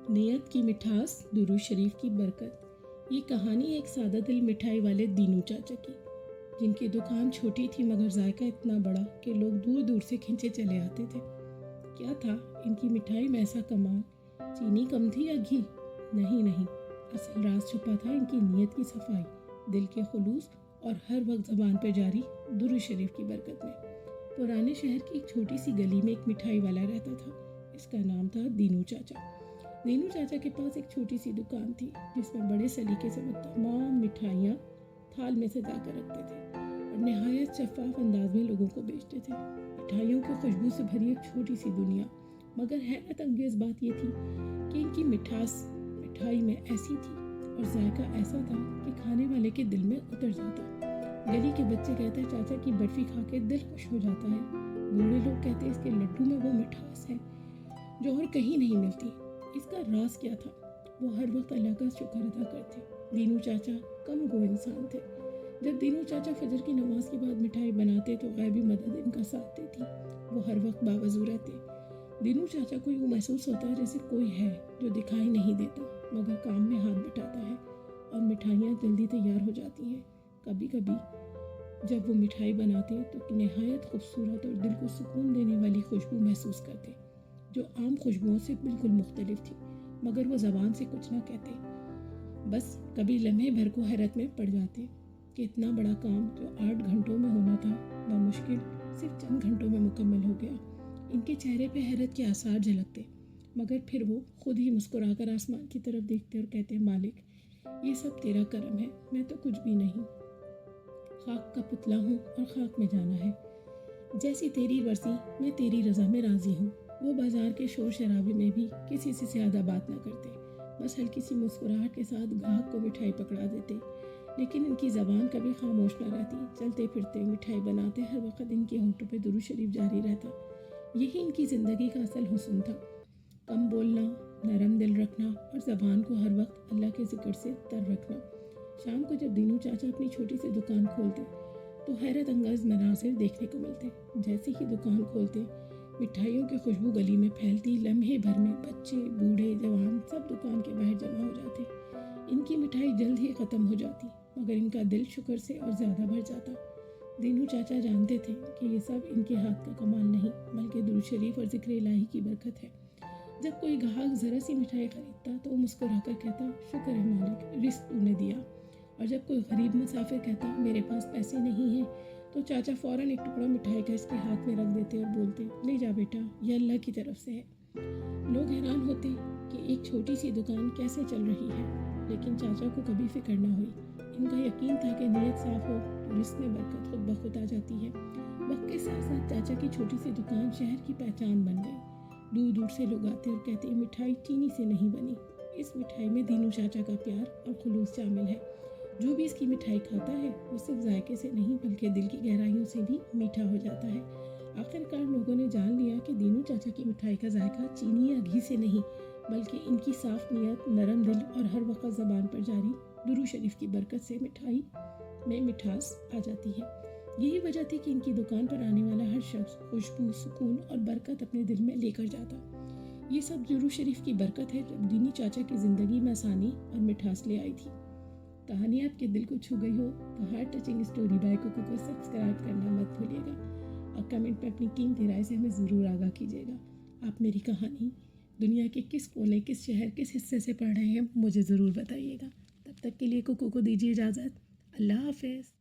نیت کی مٹھاس، درود شریف کی برکت۔ یہ کہانی ایک سادہ دل مٹھائی والے دینو چاچا کی، جن کی دکان چھوٹی تھی مگر ذائقہ اتنا بڑا کہ لوگ دور دور سے کھنچے چلے آتے تھے۔ کیا تھا ان کی مٹھائی میں ایسا کمال؟ چینی کم تھی یا گھی؟ نہیں، اصل راز چھپا تھا ان کی نیت کی صفائی، دل کے خلوص اور ہر وقت زبان پہ جاری درود شریف کی برکت میں۔ پرانے شہر کی ایک چھوٹی سی گلی میں ایک مٹھائی والا رہتا تھا۔ اس کا نام تھا دینو چاچا۔ دینو چاچا کے پاس ایک چھوٹی سی دکان تھی جس میں بڑے سلیقے سے وہ تمام مٹھائیاں تھال میں سجا کر رکھتے تھے اور نہایت شفاف انداز میں لوگوں کو بیچتے تھے۔ مٹھائیوں کی خوشبو سے بھری ایک چھوٹی سی دنیا، مگر حیرت انگیز بات یہ تھی کہ ان کی مٹھاس مٹھائی میں ایسی تھی اور ذائقہ ایسا تھا کہ کھانے والے کے دل میں اتر جاتا۔ گلی کے بچے کہتے چاچا کی برفی کھا کے دل خوش ہو جاتا ہے، بوڑھے لوگ کہتے اس کے لڈو میں وہ مٹھاس ہے جو اور کہیں نہیں ملتی۔ اس کا راز کیا تھا؟ وہ ہر وقت اللہ کا شکر ادا کرتے۔ دینو چاچا کم گو انسان تھے۔ جب دینو چاچا فجر کی نماز کے بعد مٹھائی بناتے تو غیبی مدد ان کا ساتھ دیتی۔ وہ ہر وقت باوضو رہتے۔ دینو چاچا کو یوں محسوس ہوتا ہے جیسے کوئی ہے جو دکھائی نہیں دیتا مگر کام میں ہاتھ بٹاتا ہے، اور مٹھائیاں جلدی تیار ہو جاتی ہیں۔ کبھی کبھی جب وہ مٹھائی بناتے تو نہایت خوبصورت اور دل کو سکون دینے والی خوشبو محسوس کرتے، جو عام خوشبوؤں سے بالکل مختلف تھی، مگر وہ زبان سے کچھ نہ کہتے، بس کبھی لمحے بھر کو حیرت میں پڑ جاتے کہ اتنا بڑا کام جو 8 گھنٹوں میں ہونا تھا بمشکل صرف چند گھنٹوں میں مکمل ہو گیا۔ ان کے چہرے پہ حیرت کے آثار جھلکتے، مگر پھر وہ خود ہی مسکرا کر آسمان کی طرف دیکھتے اور کہتے، مالک یہ سب تیرا کرم ہے، میں تو کچھ بھی نہیں، خاک کا پتلا ہوں اور خاک میں جانا ہے، جیسی تیری مرضی میں تیری رضا میں راضی ہوں۔ وہ بازار کے شور شرابے میں بھی کسی سے زیادہ بات نہ کرتے، بس ہلکی سی مسکراہٹ کے ساتھ گاہک کو مٹھائی پکڑا دیتے، لیکن ان کی زبان کبھی خاموش نہ رہتی۔ چلتے پھرتے مٹھائی بناتے ہر وقت ان کے ہونٹوں پہ درود شریف جاری رہتا۔ یہی ان کی زندگی کا اصل حسن تھا، کم بولنا، نرم دل رکھنا اور زبان کو ہر وقت اللہ کے ذکر سے تر رکھنا۔ شام کو جب دینو چاچا اپنی چھوٹی سی دکان کھولتے تو حیرت انگیز مناظر دیکھنے کو ملتے۔ جیسے ہی دکان کھولتے مٹھائیوں کی خوشبو گلی میں پھیلتی، لمحے بھر میں بچے بوڑھے جوان سب دکان کے باہر جمع ہو جاتے۔ ان کی مٹھائی جلد ہی ختم ہو جاتی مگر ان کا دل شکر سے اور زیادہ بھر جاتا۔ دینو چاچا جانتے تھے کہ یہ سب ان کے ہاتھ کا کمال نہیں بلکہ درود شریف اور ذکر الہی کی برکت ہے۔ جب کوئی گاہک ذرا سی مٹھائی خریدتا تو وہ مسکرا کر کہتا، شکر ہے مالک، رزق تو نے دیا۔ اور جب کوئی غریب مسافر کہتا میرے پاس پیسے نہیں ہیں تو چاچا فوراً ایک ٹکڑا مٹھائی کا اس کے ہاتھ میں رکھ دیتے اور بولتے، لے جا بیٹا، یہ اللہ کی طرف سے ہے۔ لوگ حیران ہوتے کہ ایک چھوٹی سی دکان کیسے چل رہی ہے، لیکن چاچا کو کبھی فکر نہ ہوئی۔ ان کا یقین تھا کہ نیت صاف ہو تو رزق میں برکت خود بخود آ جاتی ہے۔ وقت کے ساتھ ساتھ چاچا کی چھوٹی سی دکان شہر کی پہچان بن گئی۔ دور دور سے لوگ آتے اور کہتے، یہ مٹھائی چینی سے نہیں بنی، اس مٹھائی میں دینو چاچا کا پیار اور خلوص شامل ہے۔ جو بھی اس کی مٹھائی کھاتا ہے وہ صرف ذائقے سے نہیں بلکہ دل کی گہرائیوں سے بھی میٹھا ہو جاتا ہے۔ آخرکار لوگوں نے جان لیا کہ دینو چاچا کی مٹھائی کا ذائقہ چینی یا گھی سے نہیں بلکہ ان کی صاف نیت، نرم دل اور ہر وقت زبان پر جاری درود شریف کی برکت سے مٹھائی میں مٹھاس آ جاتی ہے۔ یہی وجہ تھی کہ ان کی دکان پر آنے والا ہر شخص خوشبو، سکون اور برکت اپنے دل میں لے کر جاتا۔ یہ سب درود شریف کی برکت ہے جو دینو چاچا کی زندگی میں آسانی اور مٹھاس لے آئی تھی۔ کہانی آپ کے دل کو چھو گئی ہو تو ہارٹ ٹچنگ اسٹوری بائی کوکو کو سبسکرائب کرنا مت بھولیے گا اور کمنٹ میں اپنی قیمتی رائے سے ہمیں ضرور آگاہ کیجیے گا۔ آپ میری کہانی دنیا کے کس کونے، کس شہر، کس حصے سے پڑھ رہے ہیں مجھے ضرور بتائیے گا۔ تب تک کے لیے کوکو کو دیجیے اجازت۔ اللہ حافظ۔